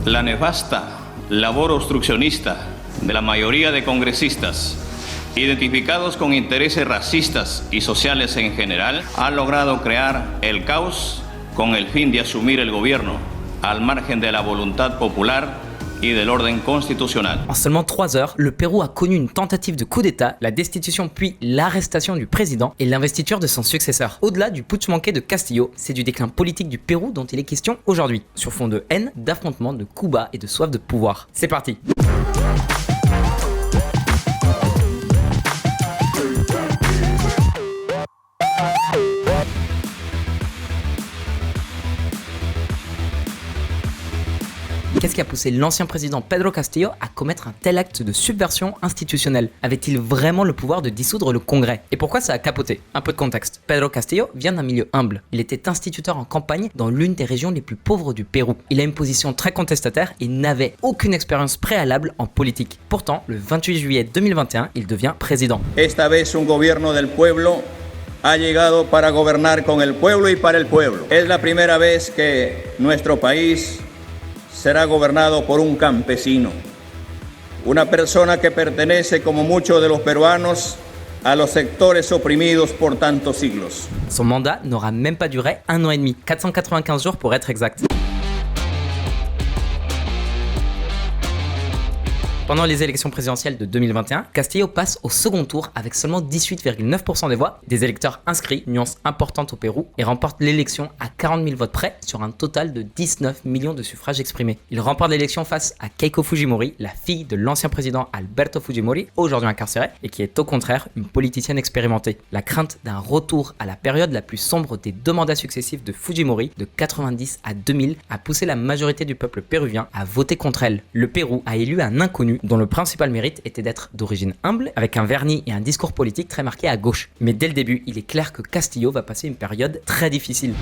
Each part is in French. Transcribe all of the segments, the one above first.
La nefasta labor obstruccionista de la mayoría de congresistas, identificados con intereses racistas y sociales en general, ha logrado crear el caos con el fin de asumir el gobierno al margen de la voluntad popular y del orden constitutionnel. En seulement 3 heures, le Pérou a connu une tentative de coup d'État, la destitution puis l'arrestation du président et l'investiture de son successeur. Au-delà du putsch manqué de Castillo, c'est du déclin politique du Pérou dont il est question aujourd'hui, sur fond de haine, d'affrontements, de coups bas et de soif de pouvoir. C'est parti. Qu'est-ce qui a poussé l'ancien président Pedro Castillo à commettre un tel acte de subversion institutionnelle? Avait-il vraiment le pouvoir de dissoudre le Congrès? Et pourquoi ça a capoté? Un peu de contexte. Pedro Castillo vient d'un milieu humble. Il était instituteur en campagne dans l'une des régions les plus pauvres du Pérou. Il a une position très contestataire et n'avait aucune expérience préalable en politique. Pourtant, le 28 juillet 2021, il devient président. Esta vez un gobierno del pueblo ha llegado para gobernar con el pueblo y para el pueblo. Es la primera vez que nuestro país será gobernado por un campesino, una persona que pertenece, como muchos de los peruanos, a los sectores oprimidos por tantos siglos. Son mandat n'aura même pas duré 1 an et demi, 495 jours pour être exact. Pendant les élections présidentielles de 2021, Castillo passe au second tour avec seulement 18,9% des voix des électeurs inscrits, nuance importante au Pérou, et remporte l'élection à 40 000 votes près sur un total de 19 millions de suffrages exprimés. Il remporte l'élection face à Keiko Fujimori, la fille de l'ancien président Alberto Fujimori, aujourd'hui incarcéré, et qui est au contraire une politicienne expérimentée. La crainte d'un retour à la période la plus sombre des 2 mandats successifs de Fujimori, de 90 à 2000, a poussé la majorité du peuple péruvien à voter contre elle. Le Pérou a élu un inconnu dont le principal mérite était d'être d'origine humble, avec un vernis et un discours politique très marqué à gauche. Mais dès le début, il est clair que Castillo va passer une période très difficile.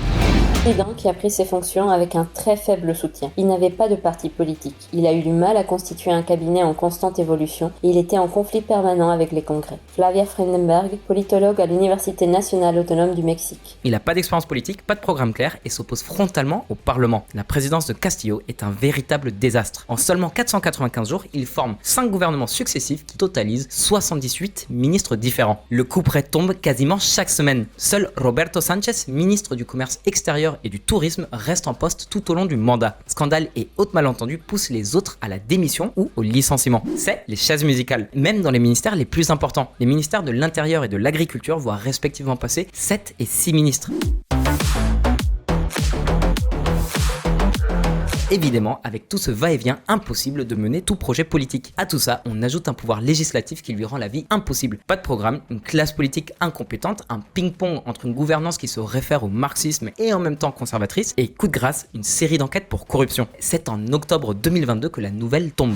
Président qui a pris ses fonctions avec un très faible soutien. Il n'avait pas de parti politique. Il a eu du mal à constituer un cabinet en constante évolution et il était en conflit permanent avec les congrès. Flavia Freudenberg, politologue à l'Université nationale autonome du Mexique. Il n'a pas d'expérience politique, pas de programme clair et s'oppose frontalement au Parlement. La présidence de Castillo est un véritable désastre. En seulement 495 jours, il forme 5 gouvernements successifs qui totalisent 78 ministres différents. Le coup près tombe quasiment chaque semaine. Seul Roberto Sánchez, ministre du Commerce extérieur et du Tourisme, reste en poste tout au long du mandat. Scandale et hautes malentendus poussent les autres à la démission ou au licenciement. C'est les chaises musicales, même dans les ministères les plus importants. Les ministères de l'Intérieur et de l'Agriculture voient respectivement passer 7 et 6 ministres. Évidemment, avec tout ce va-et-vient, impossible de mener tout projet politique. À tout ça, on ajoute un pouvoir législatif qui lui rend la vie impossible. Pas de programme, une classe politique incompétente, un ping-pong entre une gouvernance qui se réfère au marxisme et en même temps conservatrice, et coup de grâce, une série d'enquêtes pour corruption. C'est en octobre 2022 que la nouvelle tombe.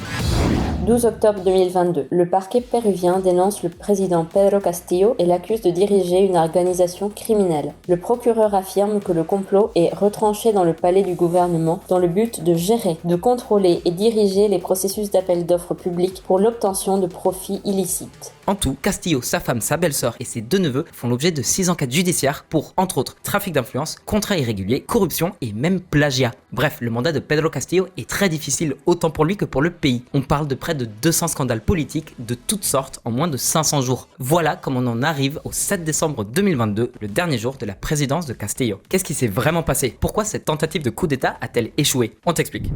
12 octobre 2022, le parquet péruvien dénonce le président Pedro Castillo et l'accuse de diriger une organisation criminelle. Le procureur affirme que le complot est retranché dans le palais du gouvernement dans le but de gérer, de contrôler et diriger les processus d'appel d'offres publics pour l'obtention de profits illicites. En tout, Castillo, sa femme, sa belle-sœur et ses 2 neveux font l'objet de 6 enquêtes judiciaires pour, entre autres, trafic d'influence, contrats irréguliers, corruption et même plagiat. Bref, le mandat de Pedro Castillo est très difficile autant pour lui que pour le pays. On parle de près de 200 scandales politiques de toutes sortes en moins de 500 jours. Voilà comment on en arrive au 7 décembre 2022, le dernier jour de la présidence de Castillo. Qu'est-ce qui s'est vraiment passé? Pourquoi cette tentative de coup d'État a-t-elle échoué? On t'explique.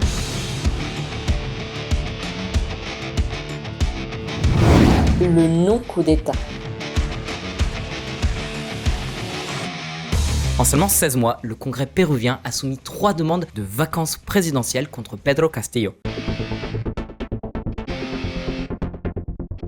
Le non-coup d'État. En seulement 16 mois, le Congrès péruvien a soumis 3 demandes de vacances présidentielles contre Pedro Castillo.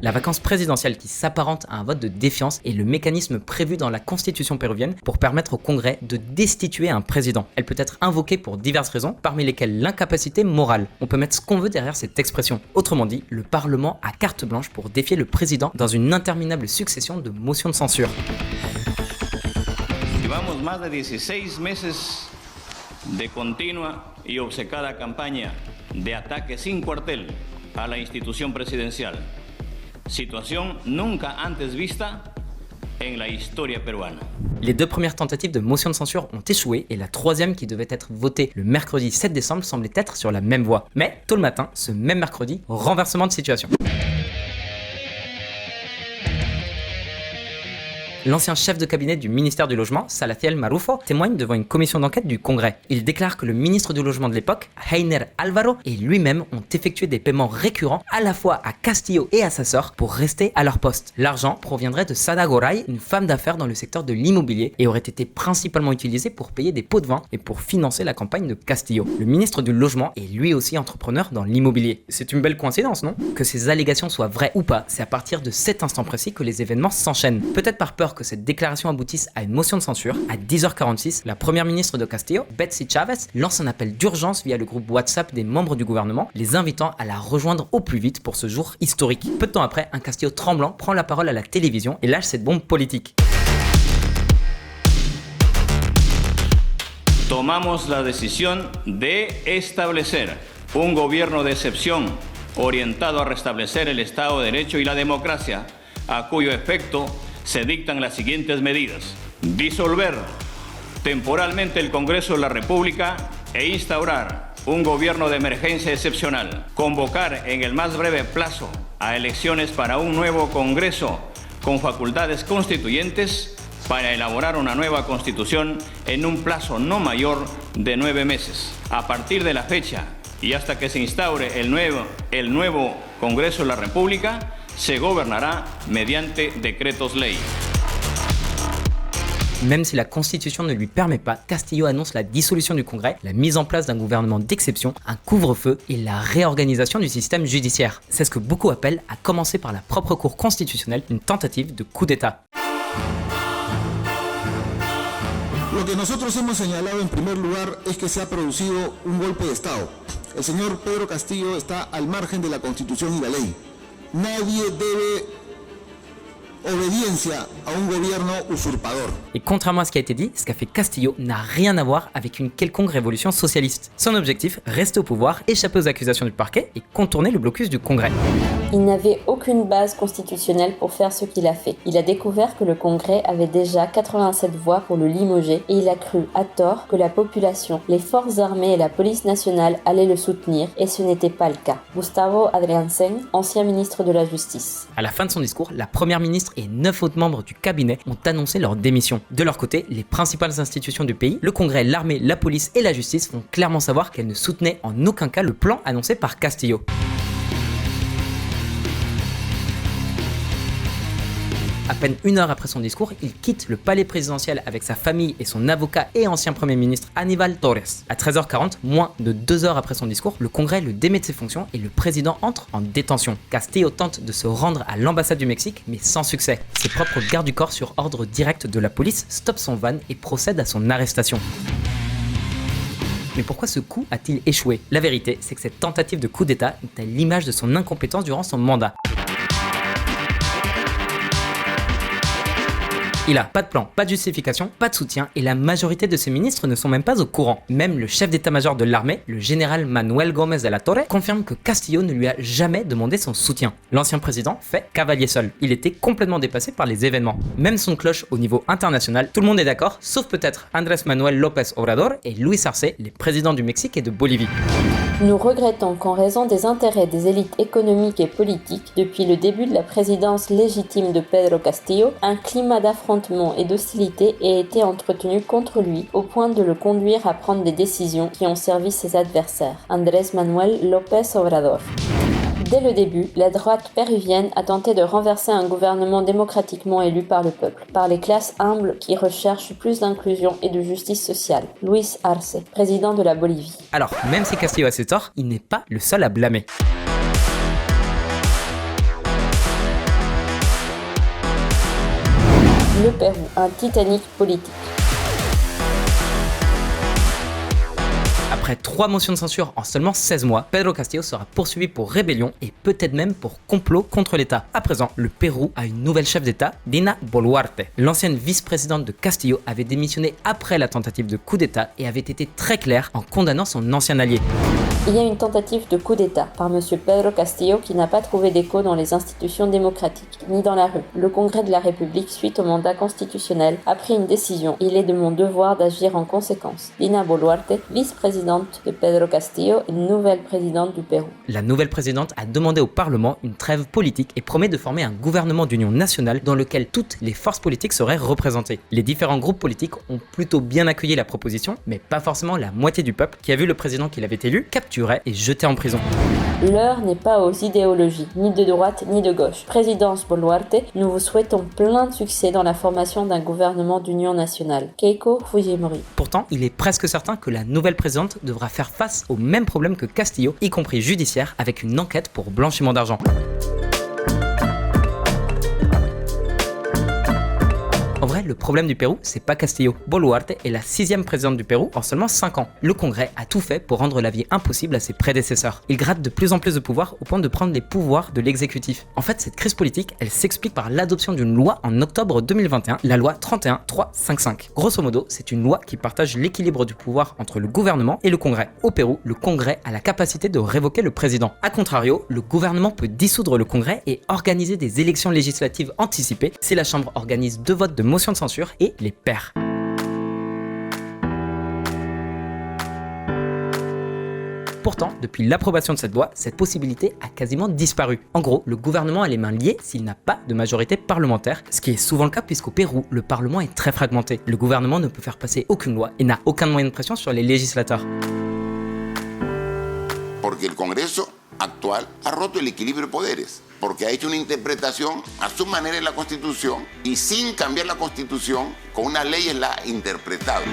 La vacance présidentielle qui s'apparente à un vote de défiance est le mécanisme prévu dans la constitution péruvienne pour permettre au Congrès de destituer un président. Elle peut être invoquée pour diverses raisons, parmi lesquelles l'incapacité morale. On peut mettre ce qu'on veut derrière cette expression. Autrement dit, le Parlement a carte blanche pour défier le président dans une interminable succession de motions de censure. Llevamos más de 16 meses de continua y obcecada campaña de ataque sin cuartel a la institución presidencial. Situación nunca antes vista en la historia peruana. Les deux premières tentatives de motion de censure ont échoué et la troisième qui devait être votée le mercredi 7 décembre semblait être sur la même voie. Mais tôt le matin, ce même mercredi, renversement de situation. L'ancien chef de cabinet du ministère du Logement, Salatiel Marufo, témoigne devant une commission d'enquête du Congrès. Il déclare que le ministre du Logement de l'époque, Heiner Alvaro, et lui-même ont effectué des paiements récurrents à la fois à Castillo et à sa sœur pour rester à leur poste. L'argent proviendrait de Sada Goray, une femme d'affaires dans le secteur de l'immobilier, et aurait été principalement utilisé pour payer des pots de vin et pour financer la campagne de Castillo. Le ministre du Logement est lui aussi entrepreneur dans l'immobilier. C'est une belle coïncidence, non? Que ces allégations soient vraies ou pas, c'est à partir de cet instant précis que les événements s'enchaînent. Peut-être par peur que cette déclaration aboutisse à une motion de censure, à 10h46, la première ministre de Castillo, Betsy Chavez, lance un appel d'urgence via le groupe WhatsApp des membres du gouvernement, les invitant à la rejoindre au plus vite pour ce jour historique. Peu de temps après, un Castillo tremblant prend la parole à la télévision et lâche cette bombe politique. Tomamos la decisión de establecer un gobierno de excepción orientado a restablecer el Estado de Derecho y la democracia, a cuyo efecto se dictan las siguientes medidas: disolver temporalmente el Congreso de la República e instaurar un gobierno de emergencia excepcional, convocar en el más breve plazo a elecciones para un nuevo Congreso con facultades constituyentes para elaborar una nueva constitución en un plazo no mayor de 9 meses. A partir de la fecha y hasta que se instaure el nuevo Congreso de la República, se gobernará mediante decretos ley. Même si la constitution ne lui permet pas, Castillo annonce la dissolution du Congrès, la mise en place d'un gouvernement d'exception, un couvre-feu et la réorganisation du système judiciaire. C'est ce que beaucoup appellent, à commencer par la propre Cour constitutionnelle, une tentative de coup d'État. Lo que nosotros hemos señalado en primer lugar es que se ha producido un golpe de Estado. El señor Pedro Castillo está al margen de la Constitución y la ley. Nadie debe obediencia a un gobierno usurpador. Et contrairement à ce qui a été dit, ce qu'a fait Castillo n'a rien à voir avec une quelconque révolution socialiste. Son objectif, rester au pouvoir, échapper aux accusations du parquet et contourner le blocus du Congrès. Il n'avait aucune base constitutionnelle pour faire ce qu'il a fait. Il a découvert que le Congrès avait déjà 87 voix pour le limoger et il a cru, à tort, que la population, les forces armées et la police nationale allaient le soutenir et ce n'était pas le cas. Gustavo Adriansen, ancien ministre de la Justice. À la fin de son discours, la première ministre et 9 autres membres du cabinet ont annoncé leur démission. De leur côté, les principales institutions du pays, le Congrès, l'armée, la police et la justice font clairement savoir qu'elles ne soutenaient en aucun cas le plan annoncé par Castillo. À peine 1 heure après son discours, il quitte le palais présidentiel avec sa famille et son avocat et ancien premier ministre Aníbal Torres. À 13h40, moins de 2 heures après son discours, le Congrès le démet de ses fonctions et le président entre en détention. Castillo tente de se rendre à l'ambassade du Mexique, mais sans succès. Ses propres gardes du corps, sur ordre direct de la police, stoppent son van et procèdent à son arrestation. Mais pourquoi ce coup a-t-il échoué? La vérité, c'est que cette tentative de coup d'État est à l'image de son incompétence durant son mandat. Il a pas de plan, pas de justification, pas de soutien et la majorité de ses ministres ne sont même pas au courant. Même le chef d'état-major de l'armée, le général Manuel Gómez de la Torre, confirme que Castillo ne lui a jamais demandé son soutien. L'ancien président fait cavalier seul. Il était complètement dépassé par les événements. Même son cloche au niveau international, tout le monde est d'accord, sauf peut-être Andrés Manuel López Obrador et Luis Arce, les présidents du Mexique et de Bolivie. Nous regrettons qu'en raison des intérêts des élites économiques et politiques, depuis le début de la présidence légitime de Pedro Castillo, un climat d'affrontement et d'hostilité ait été entretenu contre lui au point de le conduire à prendre des décisions qui ont servi ses adversaires. Andrés Manuel López Obrador. Dès le début, la droite péruvienne a tenté de renverser un gouvernement démocratiquement élu par le peuple, par les classes humbles qui recherchent plus d'inclusion et de justice sociale. Luis Arce, président de la Bolivie. Alors, même si Castillo a ses torts, il n'est pas le seul à blâmer. Le Pérou, un Titanic politique. Après 3 motions de censure en seulement 16 mois, Pedro Castillo sera poursuivi pour rébellion et peut-être même pour complot contre l'État. À présent, le Pérou a une nouvelle chef d'État, Dina Boluarte. L'ancienne vice-présidente de Castillo avait démissionné après la tentative de coup d'État et avait été très claire en condamnant son ancien allié. Il y a une tentative de coup d'État par M. Pedro Castillo qui n'a pas trouvé d'écho dans les institutions démocratiques, ni dans la rue. Le Congrès de la République, suite au mandat constitutionnel, a pris une décision. Il est de mon devoir d'agir en conséquence. Dina Boluarte, vice-présidente de Pedro Castillo et nouvelle présidente du Pérou. La nouvelle présidente a demandé au Parlement une trêve politique et promet de former un gouvernement d'union nationale dans lequel toutes les forces politiques seraient représentées. Les différents groupes politiques ont plutôt bien accueilli la proposition, mais pas forcément la moitié du peuple qui a vu le président qu'il avait élu capturé et jeté en prison. L'heure n'est pas aux idéologies, ni de droite ni de gauche. Présidence Boluarte, nous vous souhaitons plein de succès dans la formation d'un gouvernement d'union nationale. Keiko Fujimori. Pourtant, il est presque certain que la nouvelle présidente devra faire face aux mêmes problèmes que Castillo, y compris judiciaire, avec une enquête pour blanchiment d'argent. En vrai, le problème du Pérou, c'est pas Castillo. Boluarte est la 6e présidente du Pérou en seulement 5 ans. Le Congrès a tout fait pour rendre la vie impossible à ses prédécesseurs. Il gratte de plus en plus de pouvoir au point de prendre les pouvoirs de l'exécutif. En fait, cette crise politique, elle s'explique par l'adoption d'une loi en octobre 2021, la loi 31355. Grosso modo, c'est une loi qui partage l'équilibre du pouvoir entre le gouvernement et le Congrès. Au Pérou, le Congrès a la capacité de révoquer le président. A contrario, le gouvernement peut dissoudre le Congrès et organiser des élections législatives anticipées si la Chambre organise 2 votes de motion de censure et les perd. Pourtant, depuis l'approbation de cette loi, cette possibilité a quasiment disparu. En gros, le gouvernement a les mains liées s'il n'a pas de majorité parlementaire, ce qui est souvent le cas puisqu'au Pérou, le Parlement est très fragmenté. Le gouvernement ne peut faire passer aucune loi et n'a aucun moyen de pression sur les législateurs. Porque el Congreso actual ha roto el equilibrio de poderes, porque ha hecho una interpretación a su manera de la Constitución y sin cambiar la Constitución, con una ley la ha interpretado.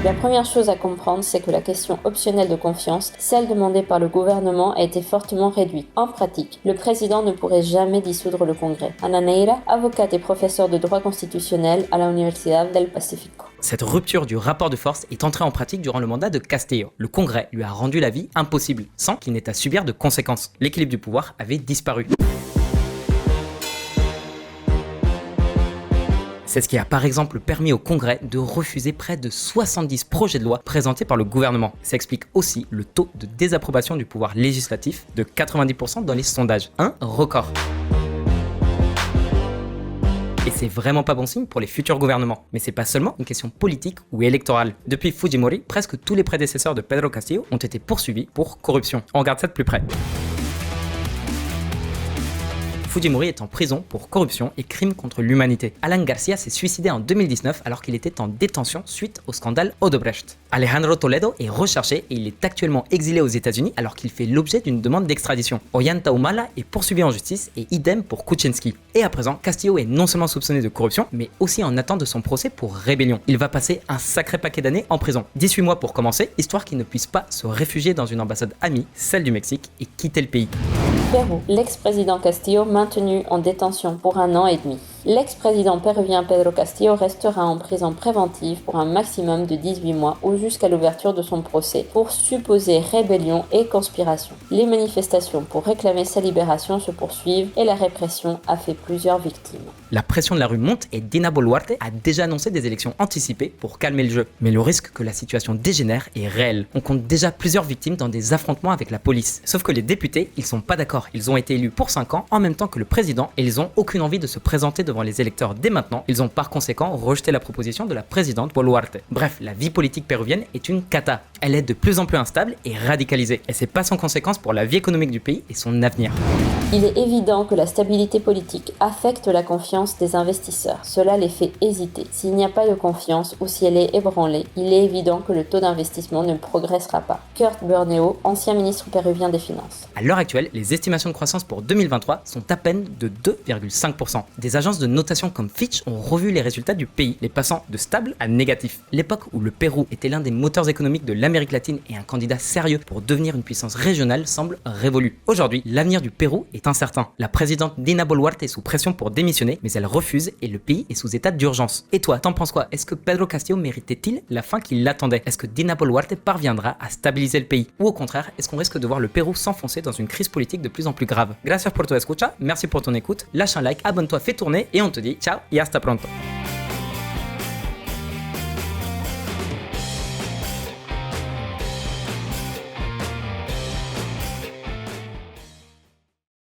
La première chose à comprendre, c'est que la question optionnelle de confiance, celle demandée par le gouvernement, a été fortement réduite. En pratique, le président ne pourrait jamais dissoudre le Congrès. Ana Neira, avocate et professeure de droit constitutionnel à la Universidad del Pacífico. Cette rupture du rapport de force est entrée en pratique durant le mandat de Castillo. Le Congrès lui a rendu la vie impossible, sans qu'il n'ait à subir de conséquences. L'équilibre du pouvoir avait disparu. C'est ce qui a par exemple permis au Congrès de refuser près de 70 projets de loi présentés par le gouvernement. Ça explique aussi le taux de désapprobation du pouvoir législatif de 90% dans les sondages. Un record. Et c'est vraiment pas bon signe pour les futurs gouvernements. Mais c'est pas seulement une question politique ou électorale. Depuis Fujimori, presque tous les prédécesseurs de Pedro Castillo ont été poursuivis pour corruption. On regarde ça de plus près. Fujimori est en prison pour corruption et crimes contre l'humanité. Alan Garcia s'est suicidé en 2019 alors qu'il était en détention suite au scandale Odebrecht. Alejandro Toledo est recherché et il est actuellement exilé aux États-Unis alors qu'il fait l'objet d'une demande d'extradition. Ollanta Humala est poursuivi en justice et idem pour Kuczynski. Et à présent, Castillo est non seulement soupçonné de corruption, mais aussi en attente de son procès pour rébellion. Il va passer un sacré paquet d'années en prison. 18 mois pour commencer, histoire qu'il ne puisse pas se réfugier dans une ambassade amie, celle du Mexique, et quitter le pays. Pérou, l'ex-président Castillo maintenu en détention pour 1 an et demi. L'ex-président péruvien Pedro Castillo restera en prison préventive pour un maximum de 18 mois ou jusqu'à l'ouverture de son procès pour supposée rébellion et conspiration. Les manifestations pour réclamer sa libération se poursuivent et la répression a fait plusieurs victimes. La pression de la rue monte et Dina Boluarte a déjà annoncé des élections anticipées pour calmer le jeu. Mais le risque que la situation dégénère est réel. On compte déjà plusieurs victimes dans des affrontements avec la police. Sauf que les députés, ils sont pas d'accord. Ils ont été élus pour 5 ans en même temps que le président et ils ont aucune envie de se présenter devant les électeurs dès maintenant. Ils ont par conséquent rejeté la proposition de la présidente Boluarte. Bref, la vie politique péruvienne est une cata. Elle est de plus en plus instable et radicalisée. Et c'est pas sans conséquence pour la vie économique du pays et son avenir. Il est évident que la stabilité politique affecte la confiance des investisseurs. Cela les fait hésiter. S'il n'y a pas de confiance ou si elle est ébranlée, il est évident que le taux d'investissement ne progressera pas. Kurt Burneo, ancien ministre péruvien des Finances. À l'heure actuelle, les estimations de croissance pour 2023 sont à peine de 2,5%. Des agences de notation comme Fitch ont revu les résultats du pays, les passant de stable à négatif. L'époque où le Pérou était l'un des moteurs économiques de l'Amérique latine et un candidat sérieux pour devenir une puissance régionale semble révolue. Aujourd'hui, l'avenir du Pérou est incertain. La présidente Dina Boluarte est sous pression pour démissionner, mais elle refuse et le pays est sous état d'urgence. Et toi, t'en penses quoi? Est-ce que Pedro Castillo méritait-il la fin qu'il attendait? Est-ce que Dina Boluarte parviendra à stabiliser le pays? Ou au contraire, est-ce qu'on risque de voir le Pérou s'enfoncer dans une crise politique de plus en plus grave? Gracias por tu escucha, merci pour ton écoute, lâche un like, abonne-toi, fais tourner et on te dit ciao et hasta pronto.